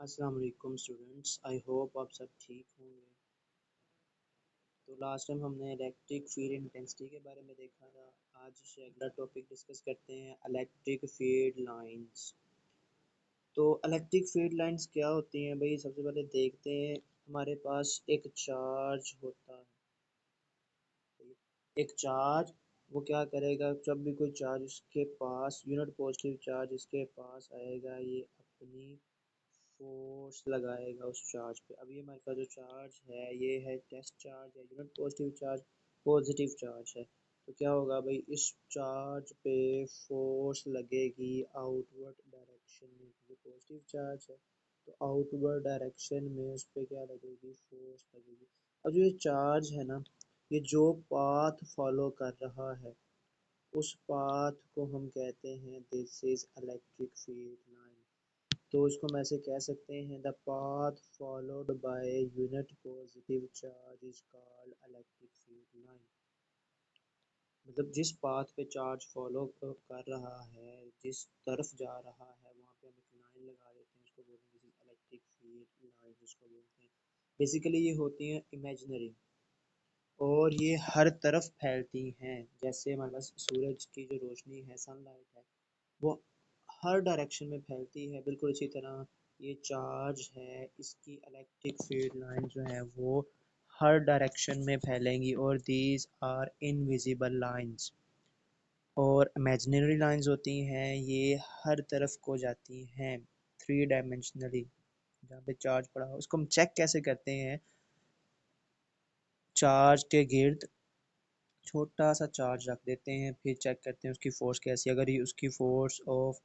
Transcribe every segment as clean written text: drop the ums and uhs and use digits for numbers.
अस्सलाम वालेकुम students, I hope आप सब ठीक होंगे। तो लास्ट टाइम हमने इलेक्ट्रिक फील्ड इंटेंसिटी के बारे में देखा था। आज से अगला टॉपिक डिस्कस करते हैं, इलेक्ट्रिक फील्ड लाइंस। तो इलेक्ट्रिक फील्ड लाइंस क्या होती हैं भाई? सबसे पहले देखते हैं। हमारे पास एक चार्ज होता है। एक चार्ज वो क्या करेगा, जब भी कोई चार्ज इसके पास यूनिट पॉजिटिव चार्ज इसके पास आएगा, ये अपनी फोर्स लगाएगा उस चार्ज पे। अब ये हमारे पास जो चार्ज है ये है टेस्ट चार्ज है, unit positive charge, positive charge है। तो क्या होगा भाई, इस चार्ज पे फोर्स लगेगी आउटवर्ड डायरेक्शन में, क्योंकि पॉजिटिव चार्ज है तो आउटवर्ड डायरेक्शन में उस पर क्या लगेगी, फोर्स लगेगी। अब जो ये चार्ज है ना, ये जो पाथ फॉलो कर रहा है उस पाथ को हम कहते हैं this is electric field line. तो इसको हम ऐसे कह सकते हैं, the path followed by unit positive charge is called electric field line. मतलब जिस पाथ पे चार्ज फॉलो कर रहा है, जिस तरफ जा रहा है, वहाँ पे हम एक लाइन लगा देते हैं, उसको बोलते हैं इलेक्ट्रिक फील्ड लाइन, उसको बोलते हैं। बेसिकली ये होती हैं इमेजिनरी, और ये हर तरफ फैलती हैं। जैसे हमारे पास सूरज की जो रोशनी है, सनलाइट है, वो हर डायरेक्शन में फैलती है। बिल्कुल इसी तरह ये चार्ज है, इसकी इलेक्ट्रिक फील्ड लाइन जो है वो हर डायरेक्शन में फैलेंगी, और दीज आर इनविजिबल लाइंस। और इमेजिनरी लाइंस होती हैं, ये हर तरफ को जाती हैं, थ्री डायमेंशनली। जहाँ पे चार्ज पड़ा हो उसको हम चेक कैसे करते हैं, चार्ज के गिर्द छोटा सा चार्ज रख देते हैं, फिर चेक करते हैं उसकी फ़ोर्स कैसी है। अगर ये उसकी फ़ोर्स ऑफ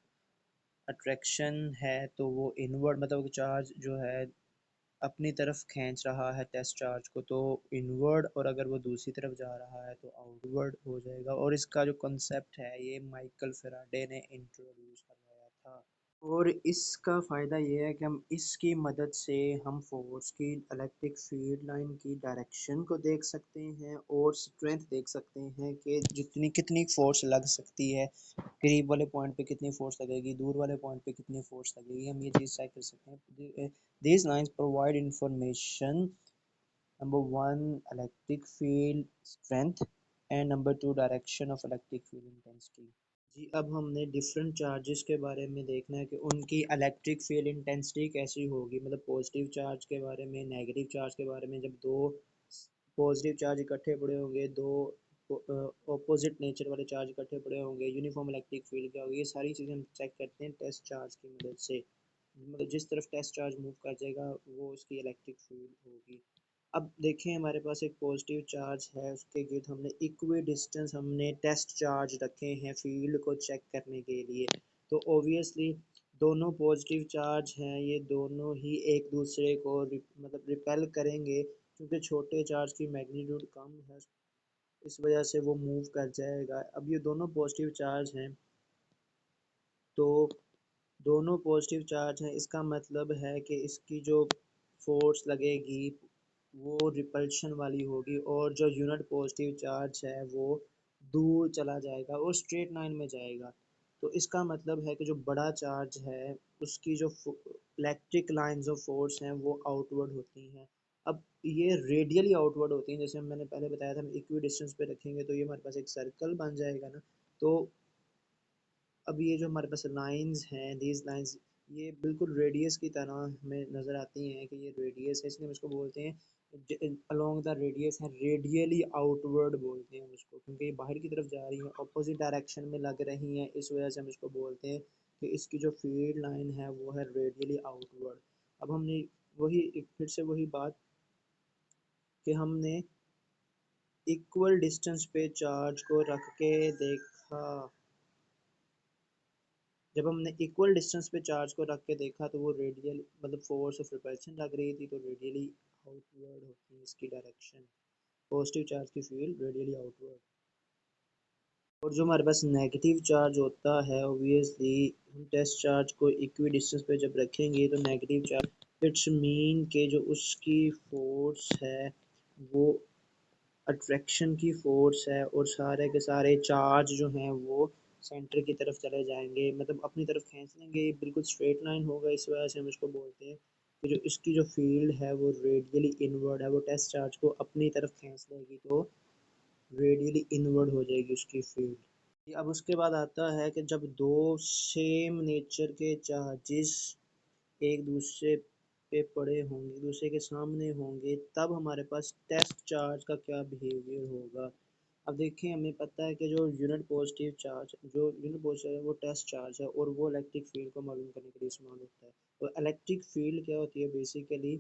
अट्रैक्शन है तो वो इनवर्ड, मतलब चार्ज जो है अपनी तरफ खींच रहा है टेस्ट चार्ज को, तो इनवर्ड, और अगर वो दूसरी तरफ जा रहा है तो आउटवर्ड हो जाएगा। और इसका जो कॉन्सेप्ट है ये माइकल फेराडे ने इंट्रोड्यूस करवाया था। और इसका फ़ायदा ये है कि हम इसकी मदद से हम फोर्स की, इलेक्ट्रिक फील्ड लाइन की डायरेक्शन को देख सकते हैं, और स्ट्रेंथ देख सकते हैं कि जितनी कितनी फोर्स लग सकती है, करीब वाले पॉइंट पे कितनी फोर्स लगेगी, दूर वाले पॉइंट पे कितनी फोर्स लगेगी, हम ये चीज़ चेक कर सकते हैं। These lines provide information, number one electric field strength, and number two direction of electric field intensity. जी, अब हमने डिफरेंट चार्जेस के बारे में देखना है कि उनकी इलेक्ट्रिक फील्ड इंटेंसिटी कैसी होगी। मतलब पॉजिटिव चार्ज के बारे में, नेगेटिव चार्ज के बारे में। जब दो पॉजिटिव चार्ज इकट्ठे पड़े होंगे, दो ऑपोजिट नेचर वाले चार्ज इकट्ठे पड़े होंगे, यूनिफॉर्म इलेक्ट्रिक फील्ड क्या होगी, ये सारी चीज़ें हम चेक करते हैं टेस्ट चार्ज की मदद से। मतलब जिस तरफ टेस्ट चार्ज मूव कर जाएगा वो उसकी इलेक्ट्रिक फील्ड होगी। अब देखें, हमारे पास एक पॉजिटिव चार्ज है, उसके गिर्द हमने इक्वी डिस्टेंस, हमने टेस्ट चार्ज रखे हैं फील्ड को चेक करने के लिए। तो ऑब्वियसली दोनों पॉजिटिव चार्ज हैं, ये दोनों ही एक दूसरे को मतलब रिपेल करेंगे, क्योंकि छोटे चार्ज की मैग्नीट्यूड कम है, इस वजह से वो मूव कर जाएगा। अब ये दोनों पॉजिटिव चार्ज हैं, तो दोनों पॉजिटिव चार्ज हैं, इसका मतलब है कि इसकी जो फोर्स लगेगी वो रिपल्शन वाली होगी, और जो यूनिट पॉजिटिव चार्ज है वो दूर चला जाएगा और स्ट्रेट लाइन में जाएगा। तो इसका मतलब है कि जो बड़ा चार्ज है उसकी जो इलेक्ट्रिक लाइंस ऑफ फोर्स हैं वो आउटवर्ड होती हैं। अब ये रेडियली आउटवर्ड होती हैं, जैसे मैंने पहले बताया था, हम इक्वी डिस्टेंस पे रखेंगे तो ये हमारे पास एक सर्कल बन जाएगा ना। तो अब ये जो हमारे पास लाइंस हैं, दीज लाइंस, ये बिल्कुल रेडियस की तरह हमें नज़र आती हैं कि ये रेडियस है, इसलिए हम इसको बोलते हैं अलोंग द रेडियस है, रेडियली आउटवर्ड बोलते हैं उसको, क्योंकि ये बाहर की तरफ जा रही हैं, अपोजिट डायरेक्शन में लग रही हैं, इस वजह से हम इसको बोलते हैं कि इसकी जो फील्ड लाइन है वो है रेडियली आउटवर्ड। अब हमने फिर से वही बात कि हमने इक्वल डिस्टेंस पे चार्ज को रख के देखा। जब हमने इक्वल डिस्टेंस पे चार्ज को रख के देखा तो वो रेडियल, मतलब फोर्स ऑफ रिपल्शन लग रही थी, तो रेडियली आउटवर्ड होती है इसकी डायरेक्शन। पॉजिटिव चार्ज की फील्ड रेडियली आउटवर्ड। और जो हमारे पास नेगेटिव चार्ज होता है, ऑब्वियसली हम टेस्ट चार्ज को इक्वी डिस्टेंस पे जब रखेंगे तो नेगेटिव चार्ज, इट्स मीन के जो उसकी फोर्स है वो अट्रैक्शन की फोर्स है, और सारे के सारे चार्ज जो हैं वो सेंटर की तरफ चले जाएंगे, मतलब अपनी तरफ खींच लेंगे, बिल्कुल स्ट्रेट लाइन होगा। इस वजह से हम इसको बोलते हैं कि जो इसकी जो फील्ड है वो रेडियली इनवर्ड है, वो टेस्ट चार्ज को अपनी तरफ खींच लेगी तो रेडियली इनवर्ड हो जाएगी उसकी फील्ड। अब उसके बाद आता है कि जब दो सेम नेचर के चार्जेस एक दूसरे पे पड़े होंगे, दूसरे के सामने होंगे, तब हमारे पास टेस्ट चार्ज का क्या बिहेवियर होगा। अब देखिए, हमें पता है कि जो यूनिट पॉजिटिव है वो टेस्ट चार्ज है और वो इलेक्ट्रिक फील्ड को मालूम करने के लिए इस्तेमाल होता है। तो इलेक्ट्रिक फील्ड क्या होती है, basically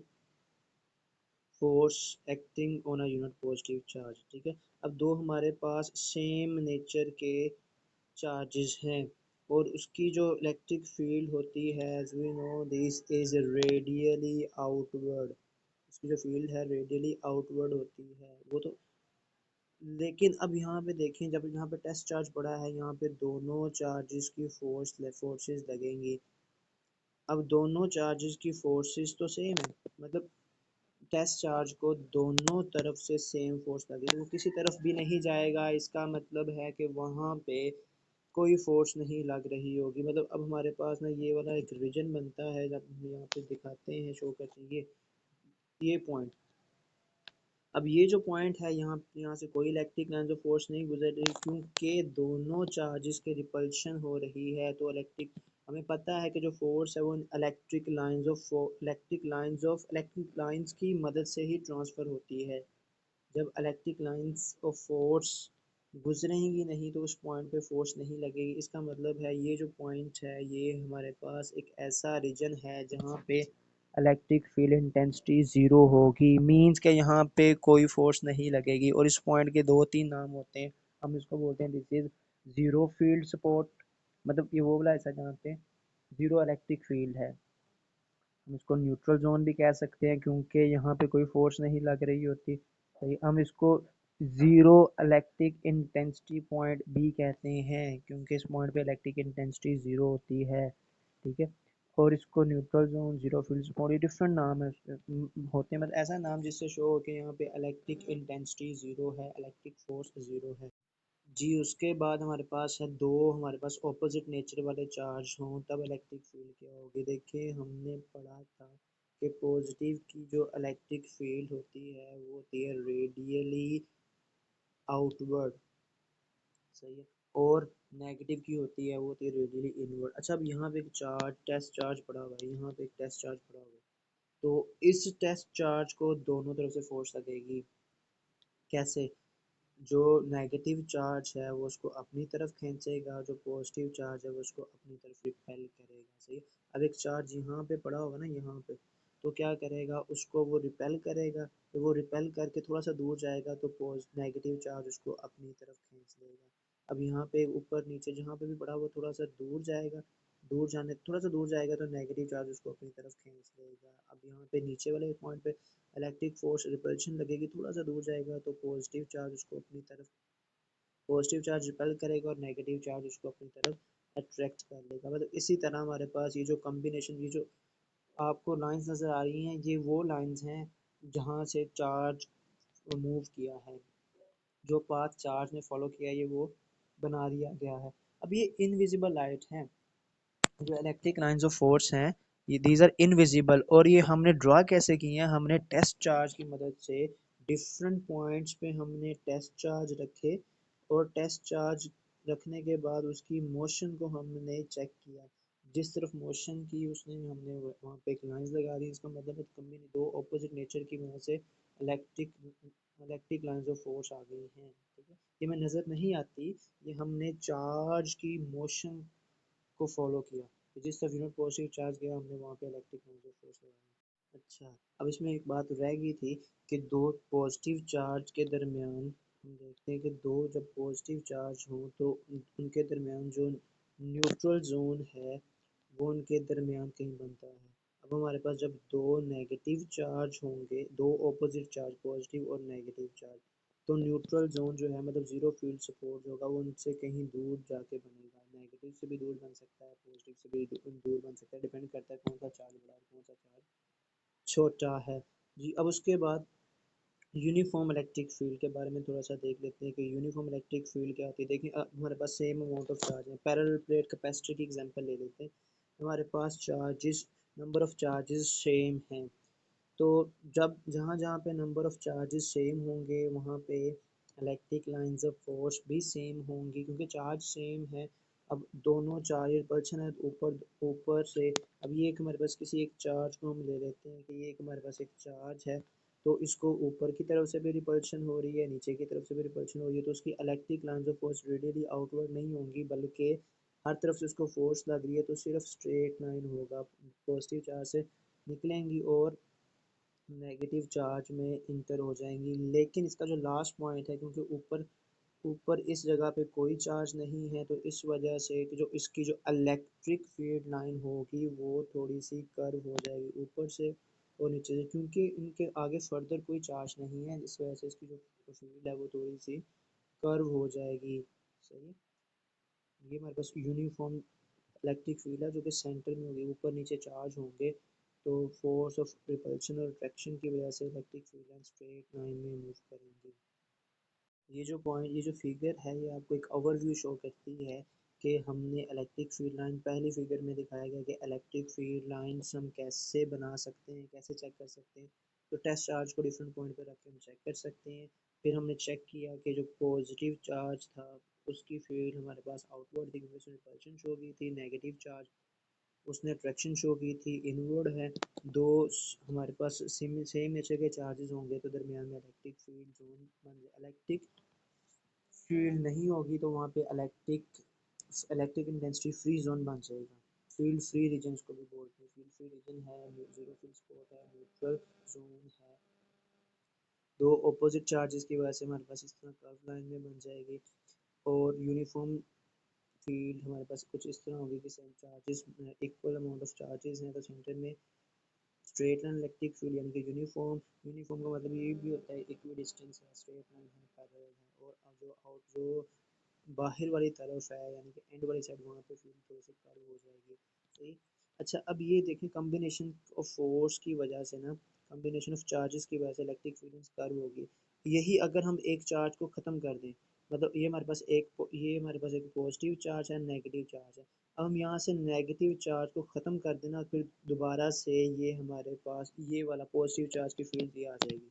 force acting on a unit positive charge. ठीक है। अब दो हमारे पास सेम नेचर के चार्जेस हैं और उसकी जो इलेक्ट्रिक फील्ड होती है, as we know this is radially outward. उसकी जो फील्ड है रेडियली आउटवर्ड होती है वो तो। लेकिन अब यहाँ पे देखें, जब यहाँ पे टेस्ट चार्ज पड़ा है, यहाँ पे दोनों चार्जेस की फोर्सेस लगेंगी। अब दोनों चार्जेस की फोर्सेस तो सेम है, मतलब टेस्ट चार्ज को दोनों तरफ से सेम फोर्स लगेगी, वो किसी तरफ भी नहीं जाएगा। इसका मतलब है कि वहाँ पे कोई फोर्स नहीं लग रही होगी। मतलब अब हमारे पास ना ये वाला एक रीजन बनता है, जब हम यहाँ पे दिखाते हैं, शो करते हैं ये पॉइंट। अब ये जो पॉइंट है, यहाँ से कोई इलेक्ट्रिक लाइन जो फोर्स नहीं गुजर रही, क्योंकि दोनों चार्जेस के रिपल्शन हो रही है। तो इलेक्ट्रिक, हमें पता है कि जो फोर्स है वो इलेक्ट्रिक लाइंस की मदद से ही ट्रांसफर होती है। जब इलेक्ट्रिक लाइंस ऑफ फोर्स गुजरेंगी नहीं तो उस पॉइंट पे फोर्स नहीं लगेगी। इसका मतलब है ये जो पॉइंट है ये हमारे पास एक ऐसा रीजन है जहाँ पे इलेक्ट्रिक फील्ड इंटेंसिटी ज़ीरो होगी, मींस के यहाँ पे कोई फोर्स नहीं लगेगी। और इस पॉइंट के दो तीन नाम होते हैं, हम इसको बोलते हैं this is zero field support, मतलब ये वो वाला ऐसा जहाँ पे ज़ीरो इलेक्ट्रिक फील्ड है। हम इसको न्यूट्रल जोन भी कह सकते हैं क्योंकि यहाँ पे कोई फोर्स नहीं लग रही होती। सही, हम इसको ज़ीरो इलेक्ट्रिक इंटेंसिटी पॉइंट भी कहते हैं क्योंकि इस पॉइंट पे इलेक्ट्रिक इंटेंसिटी ज़ीरो होती है। ठीक है। और इसको neutral zone, zero field support, ये डिफरेंट नाम है होते हैं, मतलब ऐसा नाम जिससे शो हो कि यहाँ पे इलेक्ट्रिक इंटेंसिटी ज़ीरो है, इलेक्ट्रिक फोर्स ज़ीरो है। जी, उसके बाद हमारे पास है दो, हमारे पास ऑपोजिट नेचर वाले चार्ज हों तब इलेक्ट्रिक फील्ड क्या होगी। देखिए, हमने पढ़ा था कि पॉजिटिव की जो इलेक्ट्रिक फील्ड होती है वो होती है रेडियली आउटवर्ड। सही है। और नेगेटिव की होती है वो होती है रेडियली इनवर्ड। अच्छा, अब यहाँ पे एक चार्ज, टेस्ट चार्ज पड़ा हुआ है, यहाँ पे एक टेस्ट चार्ज पड़ा हुआ है, तो इस टेस्ट चार्ज को दोनों तरफ से फोर्स लगेगी। कैसे? जो नेगेटिव चार्ज है वो उसको अपनी तरफ खींचेगा, जो पॉजिटिव चार्ज है वो उसको अपनी तरफ रिपेल करेगा। सही है। अब एक चार्ज यहाँ पे पड़ा होगा ना, यहाँ पे, तो क्या करेगा, उसको वो रिपेल करेगा। तो वो रिपेल करके थोड़ा सा दूर जाएगा तो नेगेटिव चार्ज उसको अपनी तरफ खींच लेगा। अब यहाँ पे ऊपर नीचे जहाँ पे भी पड़ा वो थोड़ा सा दूर जाएगा, थोड़ा सा दूर जाएगा तो नेगेटिव चार्ज उसको अपनी तरफ खींच लेगा। अब यहाँ पे नीचे वाले पॉइंट पे इलेक्ट्रिक फोर्स रिपल्शन लगेगी, थोड़ा सा दूर जाएगा तो पॉजिटिव चार्ज रिपेल करेगा और नेगेटिव चार्ज उसको अपनी तरफ अट्रैक्ट कर लेगा। मतलब इसी तरह हमारे पास ये जो कॉम्बिनेशन, ये जो आपको लाइंस नज़र आ रही हैं, ये वो लाइंस हैं जहाँ से चार्ज मूव किया है, जो पाथ चार्ज ने फॉलो किया है ये वो बना दिया गया है। अब ये इनविजिबल लाइट है, जो इलेक्ट्रिक लाइंस ऑफ फोर्स हैं, ये दीज आर इनविजिबल। और ये हमने ड्रा कैसे किए हैं, हमने टेस्ट चार्ज की मदद से डिफरेंट पॉइंट्स पे हमने टेस्ट चार्ज रखे और टेस्ट चार्ज रखने के बाद उसकी मोशन को हमने चेक किया। जिस तरफ मोशन की उसने, हमने वहाँ पे एक लाइंस लगा दी। इसका मतलब है कभी दो ऑपोजिट नेचर की वजह से electric electric lines of force आ गई हैं। ठीक है। ये में नज़र नहीं आती, ये हमने चार्ज की मोशन को फॉलो किया। तो जिस तरफ यूनिट पॉजिटिव चार्ज गया हमने वहाँ पे इलेक्ट्रिक नेगेटिव फोर्स लगाया। अच्छा, अब इसमें एक बात रह गई थी कि दो पॉजिटिव चार्ज के दरमियान, हम देखते हैं कि दो जब पॉजिटिव चार्ज हो तो उनके दरमियान जो न्यूट्रल जोन है वो उनके दरमियान कहीं बनता है। अब हमारे पास जब दो नेगेटिव चार्ज होंगे, दो ऑपोजिट चार्ज, पॉजिटिव और नेगेटिव चार्ज, तो न्यूट्रल जोन जो है, मतलब ज़ीरो फील्ड सपोर्ट होगा, वो उनसे कहीं दूर जाके बनेगा। नेगेटिव से भी दूर बन सकता है, पॉजिटिव से भी दूर बन सकता है, डिपेंड करता है कौन सा चार्ज बड़ा है कौन सा चार्ज छोटा है। जी, अब उसके बाद यूनिफॉर्म इलेक्ट्रिक फील्ड के बारे में थोड़ा सा देख लेते हैं कि यूनिफॉर्म इलेक्ट्रिक फील्ड क्या होती है। देखिए हमारे पास सेम अमाउंट ऑफ चार्ज है। पैरेलल प्लेट कैपेसिटर की एग्जांपल ले लेते हैं। हमारे पास charges, number of charges same हैं, तो जब जहाँ जहाँ पे नंबर ऑफ चार्जेस सेम होंगे वहाँ पे इलेक्ट्रिक लाइंस ऑफ फोर्स भी सेम होंगी, क्योंकि चार्ज सेम है। अब दोनों चार्ज रिपल्शन है तो ऊपर ऊपर से, अब ये एक हमारे पास किसी एक चार्ज को हम ले लेते हैं कि ये एक हमारे पास एक चार्ज है, तो इसको ऊपर की तरफ से भी रिपल्शन हो रही है, नीचे की तरफ से भी रिपल्शन हो रही है, तो उसकी electric lines of force radially outward नहीं होंगी, बल्कि हर तरफ से उसको फोर्स लग रही है, तो सिर्फ स्ट्रेट लाइन होगा, पॉजिटिव चार्ज से निकलेंगी और नेगेटिव चार्ज में इंटर हो जाएंगी। लेकिन इसका जो लास्ट पॉइंट है, क्योंकि ऊपर ऊपर इस जगह पे कोई चार्ज नहीं है, तो इस वजह से कि जो इसकी जो इलेक्ट्रिक फील्ड लाइन होगी वो थोड़ी सी कर्व हो जाएगी ऊपर से और नीचे से, क्योंकि इनके आगे फर्दर कोई चार्ज नहीं है, इस वजह से इसकी जो फील्ड है वो थोड़ी सी कर्व हो जाएगी। सही, ये हमारे पास यूनिफॉर्म इलेक्ट्रिक फील्ड है जो कि सेंटर में होगी, ऊपर नीचे चार्ज होंगे, तो फोर्स ऑफ रिपल्शन और अट्रैक्शन की वजह से electric field line straight line में मूव करेंगी। ये जो पॉइंट, ये जो फिगर है, ये आपको एक ओवरव्यू शो करती है कि हमने इलेक्ट्रिक फील्ड लाइन, पहली फिगर में दिखाया गया कि इलेक्ट्रिक फील्ड लाइंस हम कैसे बना सकते हैं, कैसे चेक कर सकते हैं। तो टेस्ट चार्ज को डिफरेंट पॉइंट पर रख के हम चेक कर सकते हैं। फिर हमने चेक किया कि जो पॉजिटिव चार्ज था उसकी फील्ड हमारे पास आउटवर्ड थी क्योंकि उसमें रिपल्शन शो की थी, नेगेटिव चार्ज उसने अट्रैक्शन शो की थी, इनवर्ड है। दो हमारे पास सेम सेम नेचर के चार्जेस होंगे तो दरमियान में इलेक्ट्रिक फील्ड जोन बन जाए। इलेक्ट्रिक फील्ड नहीं होगी तो वहाँ पे electric electric intensity free zone बन जाएगा। फील्ड फ्री रीजन को भी बोलते हैं। फील्ड फ्री रीजन है, जीरो फील्ड स्पॉट है, न्यूट्रल जोन है। दो ऑपोजिट चार्जेस की वजह से हमारे पास इस तरह कर्व लाइन में बन जाएगी। और यूनिफॉर्म फील्ड हमारे पास कुछ इस तरह होगी कि same charges, equal amount of charges हैं तो सेंटर में स्ट्रेट लाइन इलेक्ट्रिक फील्ड, यानी कि यूनिफॉर्म। यूनिफॉर्म का मतलब ये भी होता है इक्वी डिस्टेंस है, स्ट्रेट लाइन है, पैरेलल है। और अब जो आउट जो बाहर वाली तरफ है यानी कि एंड वाली साइड, वहाँ पे फील्ड थोड़ी सी कर्व हो जाएगी। सही। अच्छा, अब ये देखें, कम्बिनेशन ऑफ फोर्स की वजह से ना, कम्बिनेशन ऑफ चार्जेस की वजह से इलेक्ट्रिक फील्ड कर्व होगी। यही अगर हम एक चार्ज को ख़त्म कर दें, मतलब ये हमारे पास एक पॉजिटिव चार्ज है, नेगेटिव चार्ज है। अब हम यहाँ से नेगेटिव चार्ज को ख़त्म कर देना, फिर दोबारा से ये हमारे पास ये वाला पॉजिटिव चार्ज की फील्ड ये आ जाएगी।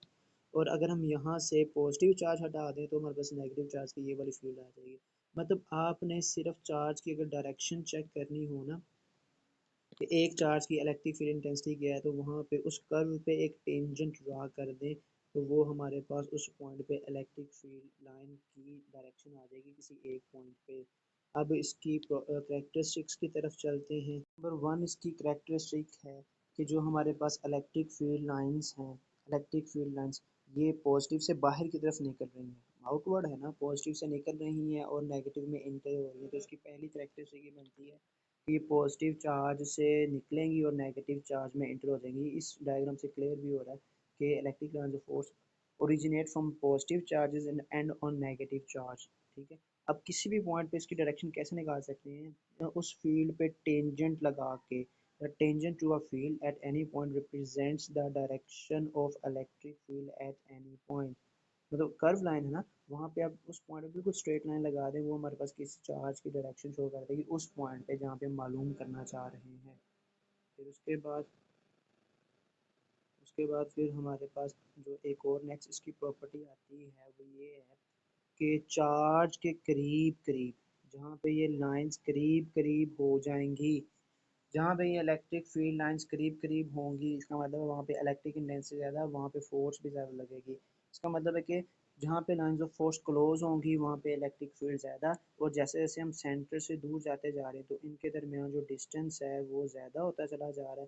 और अगर हम यहाँ से पॉजिटिव चार्ज हटा दें तो हमारे पास नेगेटिव चार्ज की ये वाली फील्ड आ जाएगी। मतलब आपने सिर्फ चार्ज की अगर डायरेक्शन चेक करनी हो ना, कि एक चार्ज की इलेक्ट्रिक फील्ड इंटेंसिटी क्या है, तो वहाँ पे उस कर्व पे एक टेंजेंट ड्रा कर दें, तो वो हमारे पास उस पॉइंट पे इलेक्ट्रिक फील्ड लाइन की डायरेक्शन आ जाएगी किसी एक पॉइंट पे। अब इसकी करेक्टरिस्टिक्स की तरफ चलते हैं। नंबर वन इसकी करेक्टरिस्टिक है कि जो हमारे पास इलेक्ट्रिक फील्ड लाइंस हैं, इलेक्ट्रिक फील्ड लाइंस ये पॉजिटिव से बाहर की तरफ निकल रही हैं, आउटवर्ड है ना, पॉजिटिव से निकल रही हैं और नेगेटिव में इंटर हो रही है। तो इसकी पहली करेक्टरिस्टिक ये बनती है कि पॉजिटिव चार्ज से निकलेंगी और नेगेटिव चार्ज में इंटर हो जाएंगी। इस डायग्राम से क्लियर भी हो रहा है कि electric lines of force originate from positive charges and and on negative charge. ठीक है। अब किसी भी पॉइंट पे इसकी डायरेक्शन कैसे निकाल सकते हैं, उस फील्ड पे टेंजेंट लगा के। The tangent to a field at any point represents the direction of electric field at any point। मतलब कर्व लाइन है ना, वहाँ पे आप उस पॉइंट पे बिल्कुल स्ट्रेट लाइन लगा दें, वो हमारे पास किसी चार्ज की डायरेक्शन शो कर देगी उस पॉइंट पे जहाँ पे हम मालूम करना चाह रहे हैं। फिर फिर हमारे पास जो एक और नेक्स्ट इसकी प्रॉपर्टी आती है वो ये है कि चार्ज के करीब करीब, जहाँ पे ये लाइंस करीब करीब हो जाएंगी, जहाँ पे ये इलेक्ट्रिक फील्ड लाइंस करीब करीब होंगी, इसका मतलब है वहाँ पे इलेक्ट्रिक इंटेंसिटी ज़्यादा, वहाँ पे फोर्स भी ज़्यादा लगेगी। इसका मतलब है कि जहाँ पे लाइंस ऑफ फोर्स क्लोज होंगी वहाँ पे इलेक्ट्रिक फील्ड ज़्यादा, और जैसे जैसे हम सेंटर से दूर जाते जा रहे हैं तो इनके दरमियान जो डिस्टेंस है वो ज़्यादा होता चला जा रहा है,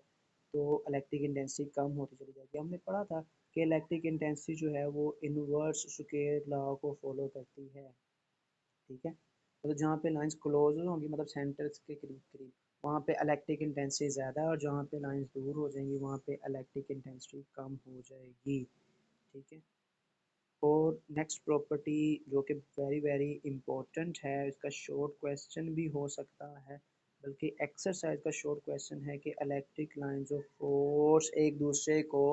तो इलेक्ट्रिक इंटेंसिटी कम होती चली जाएगी। हमने पढ़ा था कि इलेक्ट्रिक इंटेंसिटी जो है वो इनवर्स स्क्वायर लॉ को फॉलो करती है। ठीक है। मतलब जहाँ पे लाइंस क्लोज होंगी, मतलब सेंटर्स के करीब करीब, वहाँ पे इलेक्ट्रिक इंटेंसिटी ज़्यादा है, और जहाँ पे लाइंस दूर हो जाएंगी वहाँ पे इलेक्ट्रिक इंटेंसिटी कम हो जाएगी। ठीक है। और नेक्स्ट प्रॉपर्टी जो कि वेरी वेरी इंपॉर्टेंट है, इसका शॉर्ट क्वेश्चन भी हो सकता है, बल्कि एक्सरसाइज का शॉर्ट क्वेश्चन है कि इलेक्ट्रिक लाइंस ऑफ फोर्स एक दूसरे को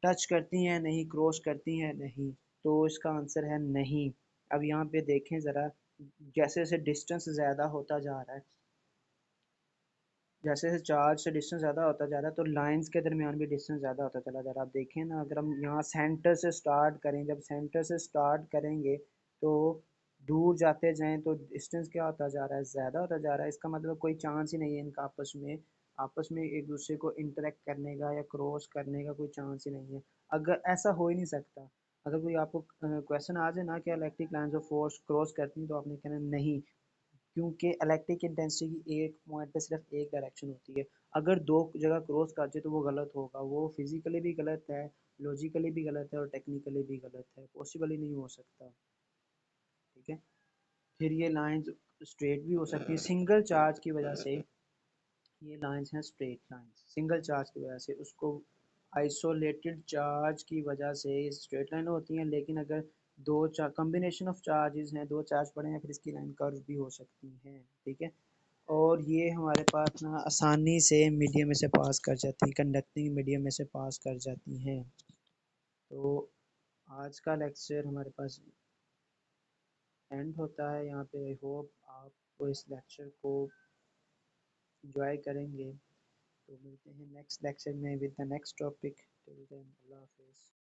टच करती हैं नहीं, क्रॉस करती हैं नहीं, तो इसका आंसर है नहीं। अब यहाँ पे देखें ज़रा, जैसे जैसे डिस्टेंस ज़्यादा होता जा रहा है, जैसे जैसे चार्ज से डिस्टेंस ज़्यादा होता जा रहा है तो लाइंस के दरमियान भी डिस्टेंस ज़्यादा होता चला जा रहा है। आप देखें ना, अगर हम यहाँ सेंटर से स्टार्ट करें, जब सेंटर से स्टार्ट करेंगे तो दूर जाते जाएं तो डिस्टेंस क्या होता जा रहा है, ज़्यादा होता जा रहा है। इसका मतलब कोई चांस ही नहीं है इनका आपस में एक दूसरे को इंटरेक्ट करने का या क्रॉस करने का कोई चांस ही नहीं है। अगर ऐसा हो ही नहीं सकता, अगर कोई आपको क्वेश्चन आ जाए ना कि electric lines of force cross करती हैं, तो आपने कहना नहीं, क्योंकि इलेक्ट्रिक इंटेंसिटी की एक पॉइंट पे सिर्फ एक डायरेक्शन होती है। अगर दो जगह क्रॉस कर जाए तो वो गलत होगा, वो फिजिकली भी गलत है, लॉजिकली भी गलत है और टेक्निकली भी गलत है, पॉसिबल ही नहीं हो सकता। ठीक है, फिर ये लाइंस स्ट्रेट भी हो सकती है सिंगल चार्ज की वजह से। ये लाइंस हैं स्ट्रेट लाइंस सिंगल चार्ज की वजह से, उसको आइसोलेटेड चार्ज की वजह से स्ट्रेट लाइन होती हैं। लेकिन अगर दो चार कम्बिनेशन ऑफ चार्जेस हैं, दो चार्ज पड़े हैं, फिर इसकी लाइन कर्व भी हो सकती हैं। ठीक है, और ये हमारे पास ना आसानी से मीडियम में से पास कर जाती हैं, कंडक्टिंग मीडियम में से पास कर जाती हैं। तो आज का लेक्चर हमारे पास एंड होता है यहाँ पे। आई होप आपको इस लेक्चर को इंजॉय करेंगे। तो मिलते हैं नेक्स्ट लेक्चर में with the next topic. Till then, अल्लाह हाफिज़।